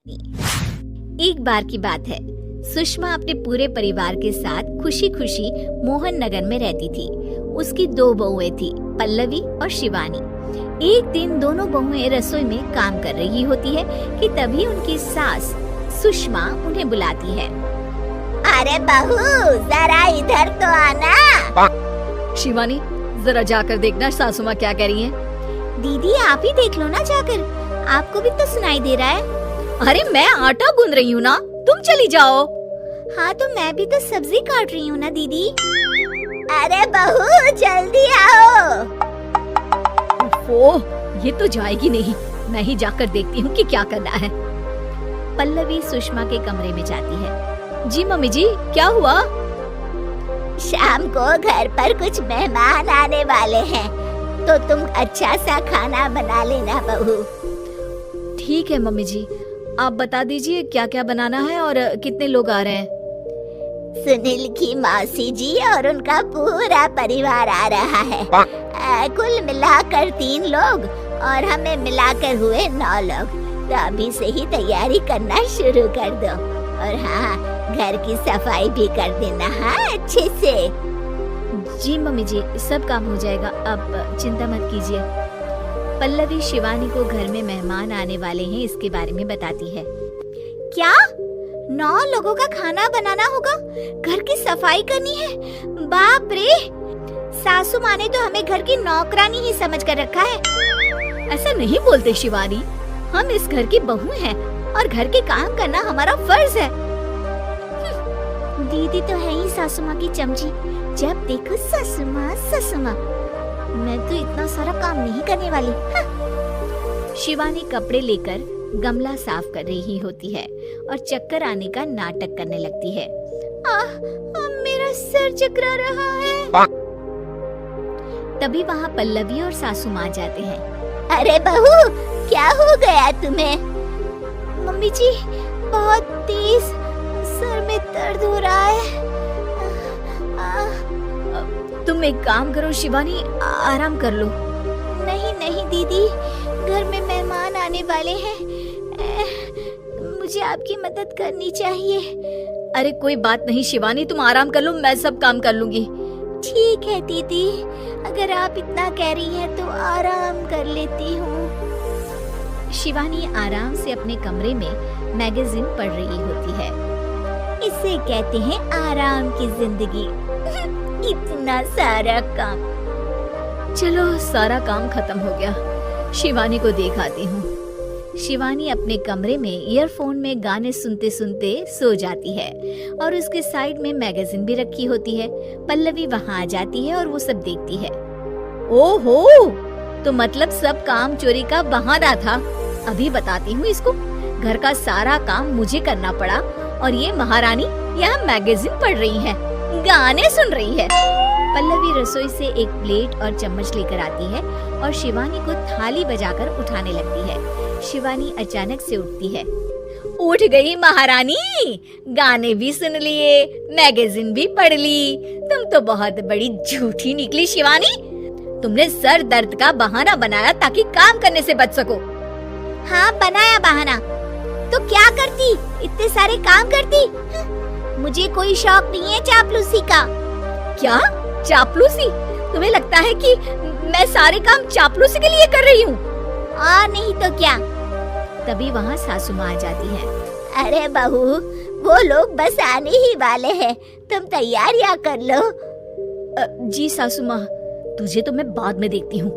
एक बार की बात है, सुषमा अपने पूरे परिवार के साथ खुशी खुशी मोहन नगर में रहती थी। उसकी 2 बहुएं थी, पल्लवी और शिवानी। एक दिन दोनों बहुएं रसोई में काम कर रही होती है कि तभी उनकी सास सुषमा उन्हें बुलाती है। अरे बहू, जरा इधर तो आना। शिवानी, जरा जाकर देखना सासू माँ क्या कह रही है। दीदी आप ही देख लो ना जाकर, आपको भी तो सुनाई दे रहा है। अरे मैं आटा गूंद रही हूँ ना, तुम चली जाओ। हाँ तो मैं भी तो सब्जी काट रही हूँ ना दीदी। अरे बहू जल्दी आओ। ओह, ये तो जाएगी नहीं, मैं ही जाकर देखती हूँ कि क्या करना है। पल्लवी सुषमा के कमरे में जाती है। जी मम्मी जी, क्या हुआ? शाम को घर पर कुछ मेहमान आने वाले हैं, तो तुम अच्छा सा खाना बना लेना बहू। ठीक है मम्मी जी, आप बता दीजिए क्या क्या बनाना है और कितने लोग आ रहे हैं। सुनील की मौसी जी और उनका पूरा परिवार आ रहा है। कुल मिलाकर 3 लोग और हमें मिलाकर हुए 9 लोग। तो अभी से ही तैयारी करना शुरू कर दो। और हाँ, घर की सफाई भी कर देना। हाँ अच्छे से। जी मम्मी जी, सब काम हो जाएगा, आप चिंता मत कीजिए। पल्लवी शिवानी को घर में मेहमान आने वाले हैं इसके बारे में बताती है। क्या 9 लोगों का खाना बनाना होगा, घर की सफाई करनी है? बाप रे, सासू माँ ने तो हमें घर की नौकरानी ही समझ कर रखा है। ऐसा नहीं बोलते शिवानी, हम इस घर की बहू हैं और घर के काम करना हमारा फर्ज है। दीदी तो है ही सासू माँ की चमची, जब देखो सासू माँ सासू माँ। मैं तो इतना सारा काम नहीं करने वाली। हाँ। शिवानी कपड़े लेकर गमला साफ कर रही होती है और चक्कर आने का नाटक करने लगती है। मेरा सर चकरा रहा है। तभी वहाँ पल्लवी और सासू माँ जाते हैं। अरे बहू, क्या हो गया तुम्हें? मम्मी जी, बहुत तेज सर में दर्द हो रहा है। तुम एक काम करो शिवानी, आराम कर लो। नहीं नहीं दीदी, घर में मेहमान आने वाले हैं, मुझे आपकी मदद करनी चाहिए। अरे कोई बात नहीं शिवानी, तुम आराम कर लो, मैं सब काम कर लूंगी। ठीक है दीदी, अगर आप इतना कह रही हैं तो आराम कर लेती हूँ। शिवानी आराम से अपने कमरे में मैगजीन पढ़ रही होती है। इसे कहते हैं आराम की जिंदगी। इतना सारा काम। चलो सारा काम खत्म हो गया, शिवानी को दिखाती हूँ। शिवानी अपने कमरे में ईयरफोन में गाने सुनते सुनते सो जाती है और उसके साइड में मैगजीन भी रखी होती है। पल्लवी वहाँ आ जाती है और वो सब देखती है। ओहो, तो मतलब सब काम चोरी का बहाना था। अभी बताती हूँ इसको। घर का सारा काम मुझे करना पड़ा और ये महारानी यहाँ मैगजीन पढ़ रही है, गाने सुन रही है। पल्लवी रसोई से एक प्लेट और चम्मच लेकर आती है और शिवानी को थाली बजाकर उठाने लगती है। शिवानी अचानक से उठती है। उठ गई महारानी, गाने भी सुन लिए, मैगजीन भी पढ़ ली। तुम तो बहुत बड़ी झूठी निकली शिवानी। तुमने सर दर्द का बहाना बनाया ताकि काम करने से बच सको। हाँ बनाया बहाना, तो क्या करती, इतने सारे काम करती। मुझे कोई शौक नहीं है चापलूसी का। क्या चापलूसी? तुम्हें लगता है कि मैं सारे काम चापलूसी के लिए कर रही हूँ? और नहीं तो क्या। तभी वहाँ सासू माँ आ जाती है। अरे बहू, वो लोग बस आने ही वाले हैं, तुम तैयारियां कर लो। जी सासू माँ, तुझे तो मैं बाद में देखती हूँ।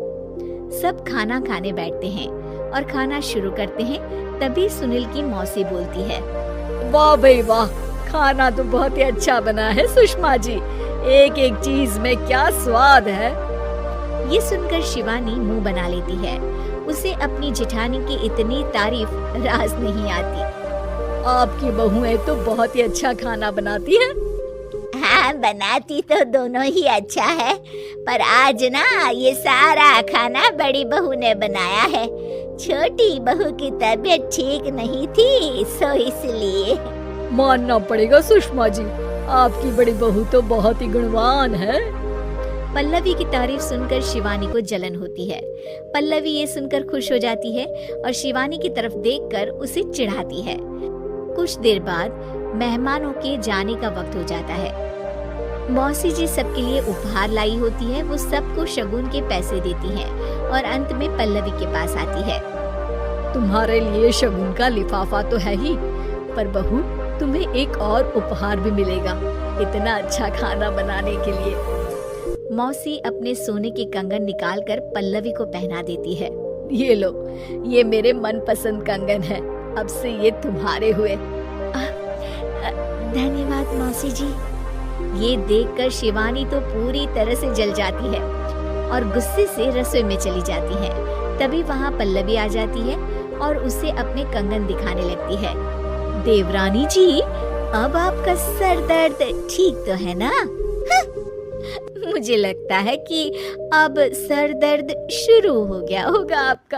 सब खाना खाने बैठते हैं और खाना शुरू करते हैं। तभी सुनील की मौसी बोलती है। वाह भाई वाह, खाना तो बहुत ही अच्छा बना है सुषमा जी, एक एक चीज में क्या स्वाद है। ये सुनकर शिवानी मुंह बना लेती है। उसे अपनी जेठानी की इतनी तारीफ रास नहीं आती। आपकी बहुएं तो बहुत ही अच्छा खाना बनाती है। हाँ बनाती तो दोनों ही अच्छा है, पर आज ना ये सारा खाना बड़ी बहू ने बनाया है। छोटी बहू की तबीयत ठीक नहीं थी, सो इसलिए। मानना पड़ेगा सुषमा जी, आपकी बड़ी बहू तो बहुत ही गुणवान है। पल्लवी की तारीफ सुनकर शिवानी को जलन होती है। पल्लवी ये सुनकर खुश हो जाती है और शिवानी की तरफ देखकर उसे चिढ़ाती है। कुछ देर बाद मेहमानों के जाने का वक्त हो जाता है। मौसी जी सबके लिए उपहार लाई होती है। वो सबको शगुन के पैसे देती हैं और अंत में पल्लवी के पास आती है। तुम्हारे लिए शगुन का लिफाफा तो है ही, पर बहू तुम्हें एक और उपहार भी मिलेगा इतना अच्छा खाना बनाने के लिए। मौसी अपने सोने के कंगन निकालकर पल्लवी को पहना देती है। ये लो, ये मेरे मनपसंद कंगन है, अब से ये तुम्हारे हुए। धन्यवाद मौसी जी। ये देखकर शिवानी तो पूरी तरह से जल जाती है और गुस्से से रसोई में चली जाती है। तभी वहाँ पल्लवी आ जाती है और उसे अपने कंगन दिखाने लगती है। देवरानी जी, अब आपका सर दर्द ठीक तो है ना? मुझे लगता है कि अब सर दर्द शुरू हो गया होगा आपका।